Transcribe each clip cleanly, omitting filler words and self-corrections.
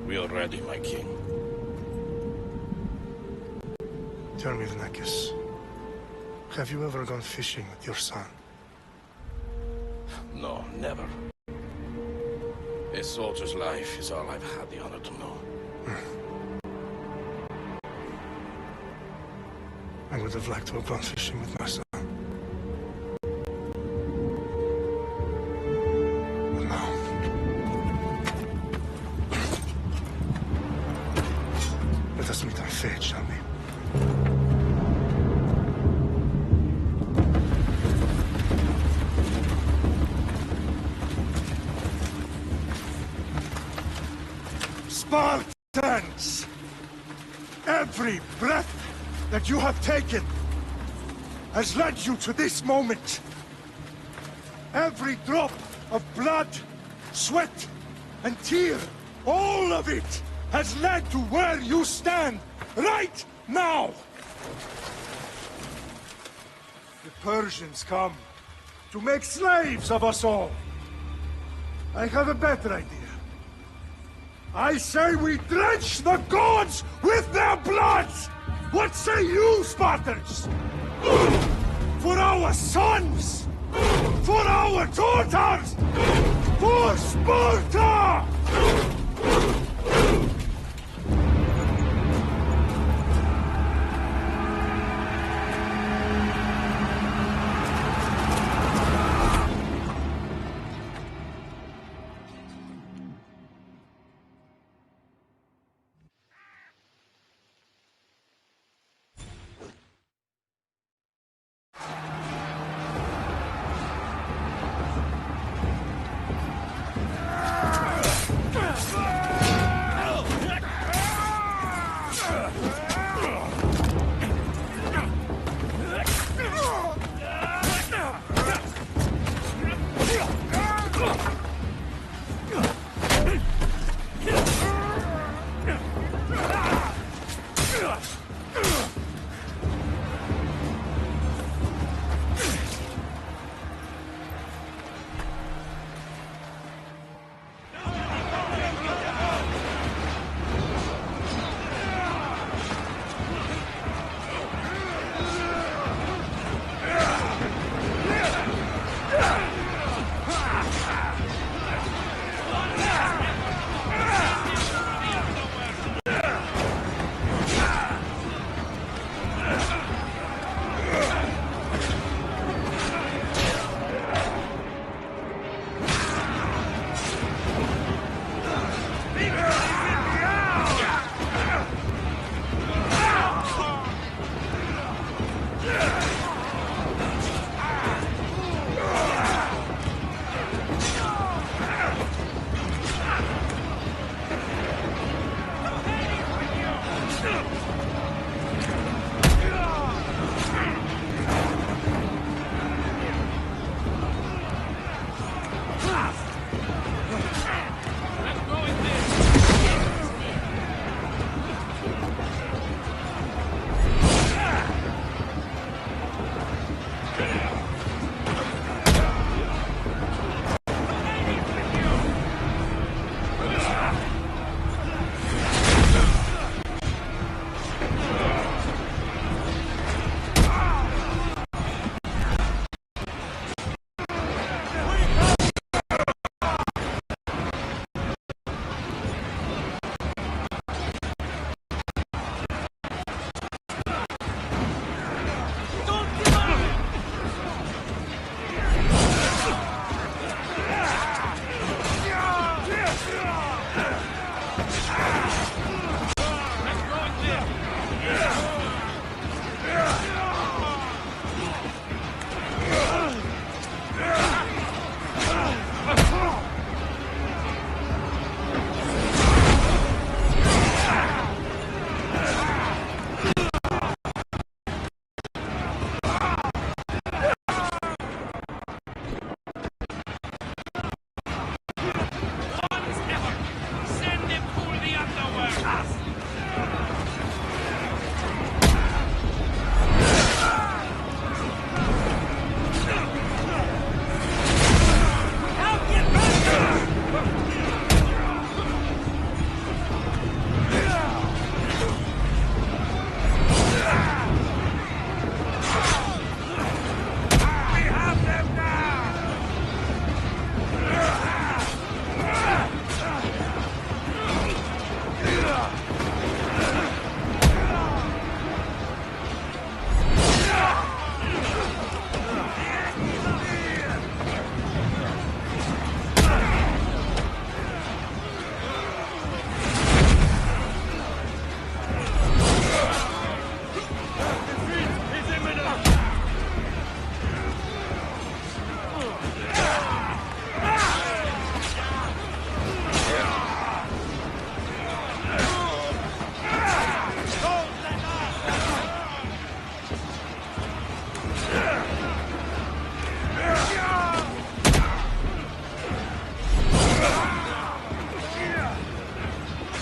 We are ready, my king. Tell me, Vnekis, have you ever gone fishing with your son? No, never. A soldier's life is all I've had the honor to know. I would have liked to have gone fishing with my son. But now... let us meet on fate, shall we? Spartans! Every breath that you have taken has led you to this moment. Every drop of blood, sweat, and tear, all of it has led to where you stand right now. The Persians come to make slaves of us all. I have a better idea. I say we drench the gods with their blood! What say you, Spartans? For our sons! For our daughters! For Sparta!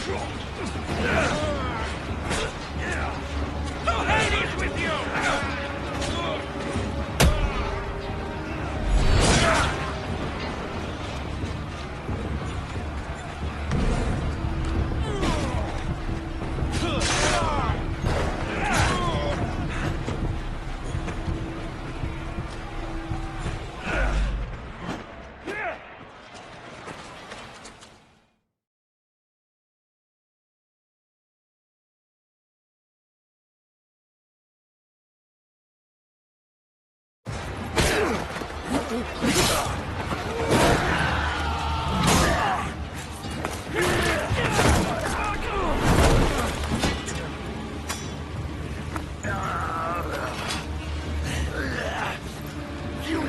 The Hades with you!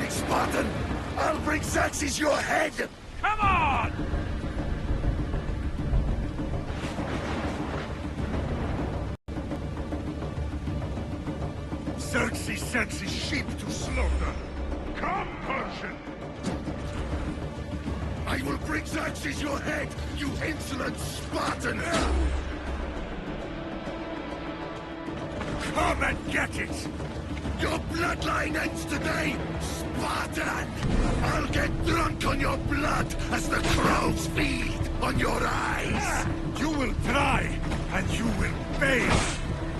Spartan! I'll bring Xerxes your head! Come on! Xerxes sends his sheep to slaughter. Come, Persian! I will bring Xerxes your head, you insolent Spartan! Come and get it! Your bloodline ends today, Spartan! I'll get drunk on your blood as the crows feed on your eyes! You will try, and you will fail!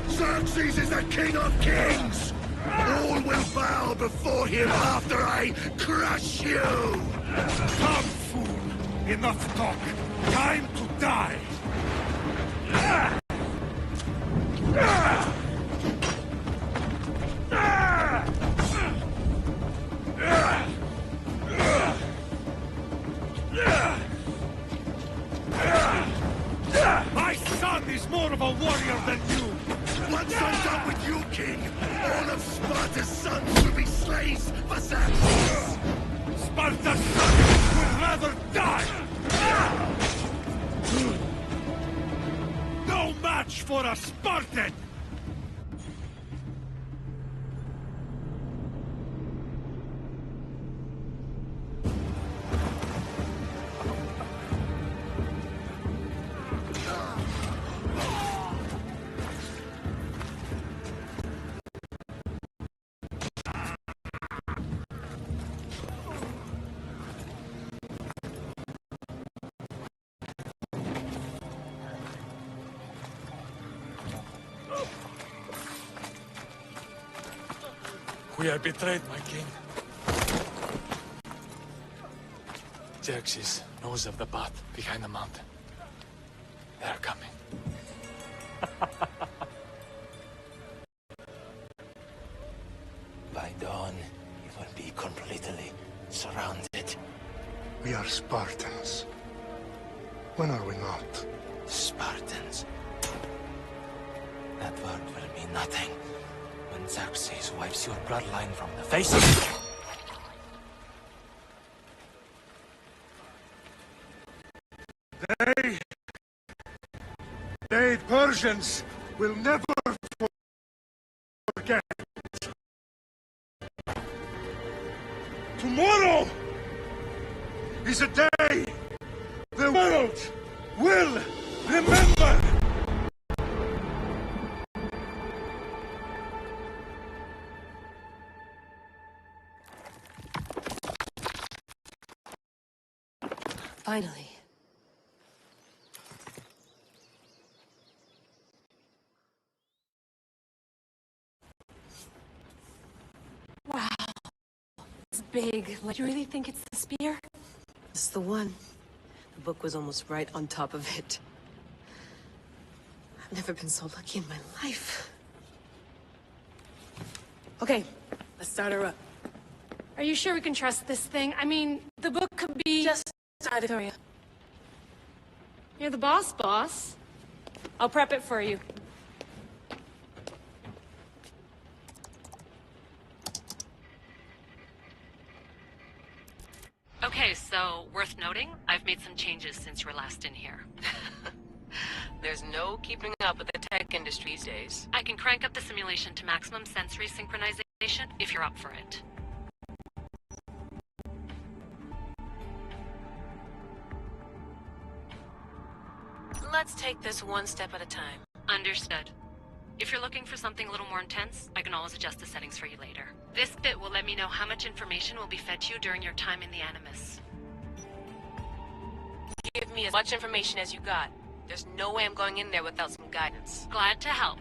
Xerxes is the king of kings! All will bow before him after I crush you! Come, fool! Enough talk! Time to die! My son is more of a warrior than you! Once I'm done with you, king, all of Sparta's sons will be slaves for Xerxes! Sparta's son would rather die! No match for a Spartan! We are betrayed, my king. Xerxes knows of the path behind the mountain. They are coming. By dawn, it will be completely surrounded. We are Spartans. When are we not? Spartans. That word will mean nothing when Xerxes wipes your bloodline from the face of the earth. They Persians will never forget. Tomorrow is a day the world will remember. Finally. Wow. It's big. Like, you really think it's the spear? It's the one. The book was almost right on top of it. I've never been so lucky in my life. Okay, let's start her up. Are you sure we can trust this thing? I mean, the book could be... Just Victoria. You're the boss. I'll prep it for you. Okay, so worth noting, I've made some changes since you were last in here. There's no keeping up with the tech industry these days. I can crank up the simulation to maximum sensory synchronization if you're up for it. Let's take this one step at a time. Understood. If you're looking for something a little more intense, I can always adjust the settings for you later. This bit will let me know how much information will be fed to you during your time in the Animus. Give me as much information as you got. There's no way I'm going in there without some guidance. Glad to help.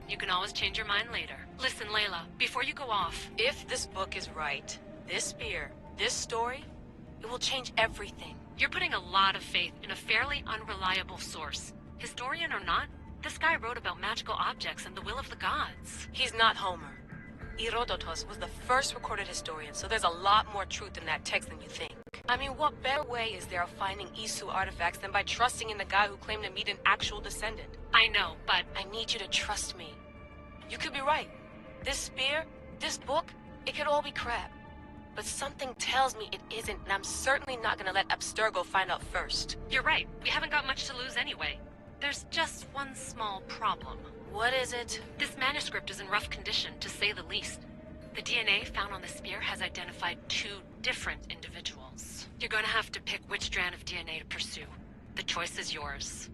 You can always change your mind later. Listen, Layla, before you go off... If this book is right, this spear, this story, it will change everything. You're putting a lot of faith in a fairly unreliable source. Historian or not, this guy wrote about magical objects and the will of the gods. He's not Homer. Herodotus was the first recorded historian, so there's a lot more truth in that text than you think. I mean, what better way is there of finding Isu artifacts than by trusting in the guy who claimed to meet an actual descendant? I know, but... I need you to trust me. You could be right. This spear, this book, it could all be crap. But something tells me it isn't, and I'm certainly not gonna let Abstergo find out first. You're right. We haven't got much to lose anyway. There's just one small problem. What is it? This manuscript is in rough condition, to say the least. The DNA found on the spear has identified 2 different individuals. You're gonna have to pick which strand of DNA to pursue. The choice is yours.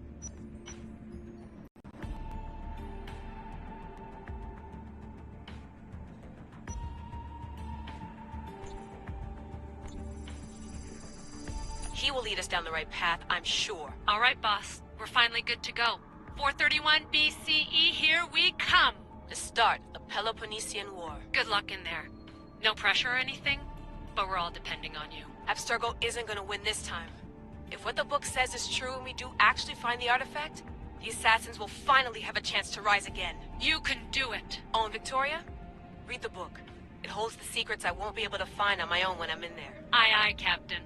He will lead us down the right path, I'm sure. All right, boss. We're finally good to go. 431 BCE, here we come! The start of Peloponnesian War. Good luck in there. No pressure or anything, but we're all depending on you. Abstergo isn't gonna win this time. If what the book says is true and we do actually find the artifact, the assassins will finally have a chance to rise again. You can do it! Oh, and Victoria? Read the book. It holds the secrets I won't be able to find on my own when I'm in there. Aye, aye, Captain.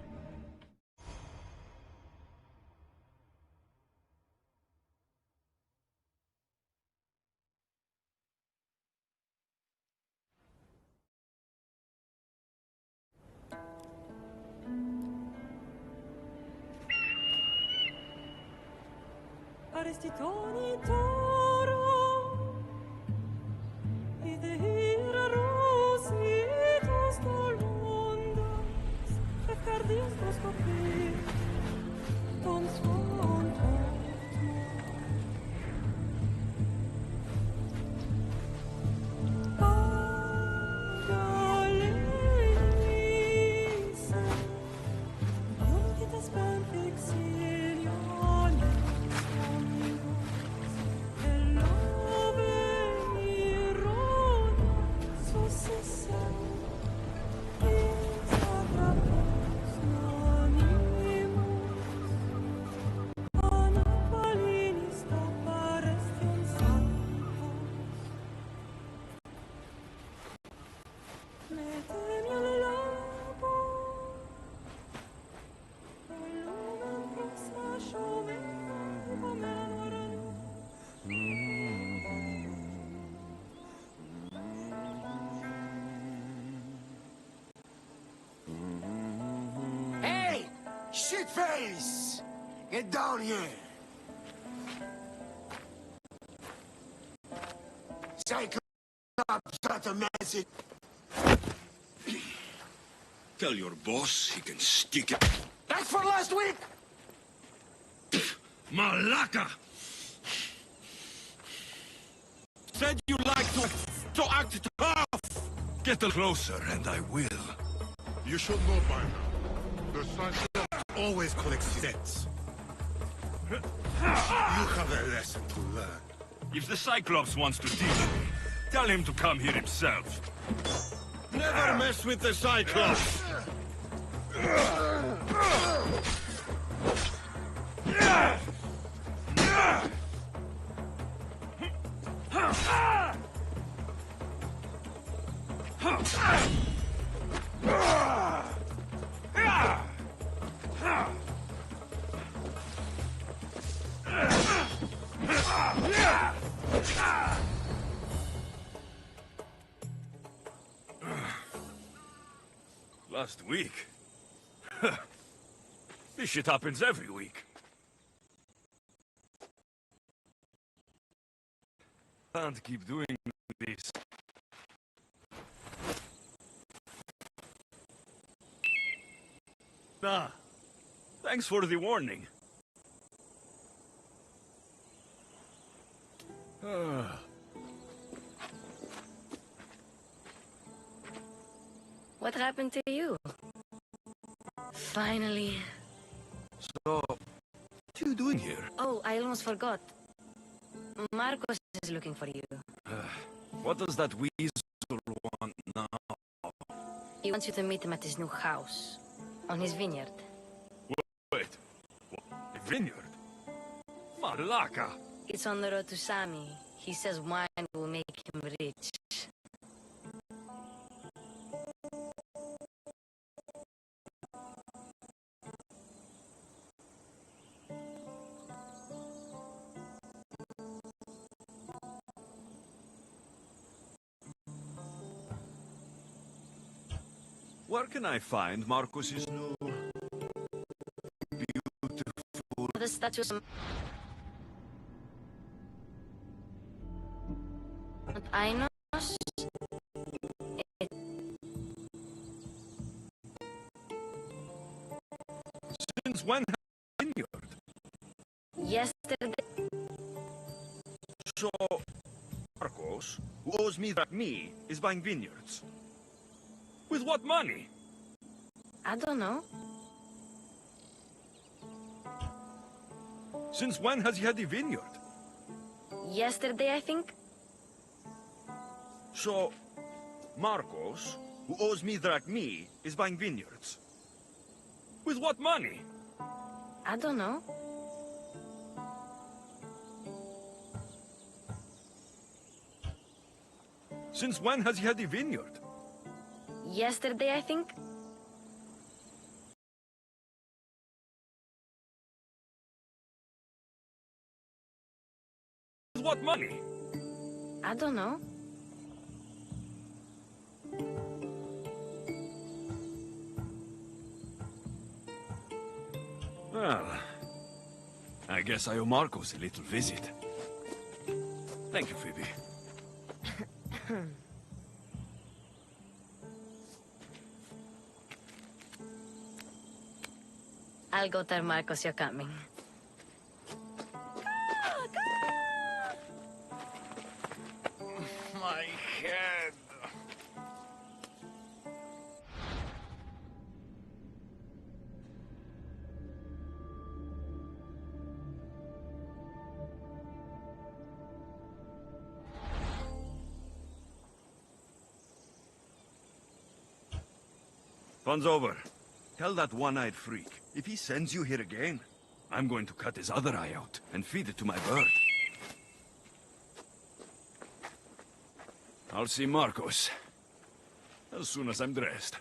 Arrestitoni toro, idehira rositos dolondas, efcardis proscopir, ton suon Hey! Shitface! Get down here! Cyclops got a message. Tell your boss he can stick it. That's for last week! Malaka! Said you like to act tough! Get closer and I will. You should know by now. The Cyclops always collects debts. You have a lesson to learn. If the Cyclops wants to deal with me, tell him to come here himself. Never mess with the Cyclops! Last week? This shit happens every week. Can't keep doing this. Nah. Thanks for the warning. What happened to you? Finally. So, what are you doing here? Oh, I almost forgot. Marcos is looking for you. What does that weasel want now? He wants you to meet him at his new house. On his vineyard. Wait. What? A vineyard? Malaka! It's on the road to Sami. He says wine will make him rich. Where can I find Marcus's new... beautiful... The statues... Ainos? Since when has he vineyard? Yesterday... So, Marcos, who owes me that is buying vineyards. With what money? I don't know. Since when has he had a vineyard? Yesterday, I think? So, Marcos, who owes me drachmi, is buying vineyards. With what money? I don't know. Since when has he had a vineyard? Yesterday, I think? With what money? I don't know. Well, I guess I owe Marcos a little visit. Thank you, Phoebe. I'll go tell Marcos you're coming. My head. Fun's over. Tell that one-eyed freak, if he sends you here again, I'm going to cut his other eye out and feed it to my bird. I'll see Marcos as soon as I'm dressed.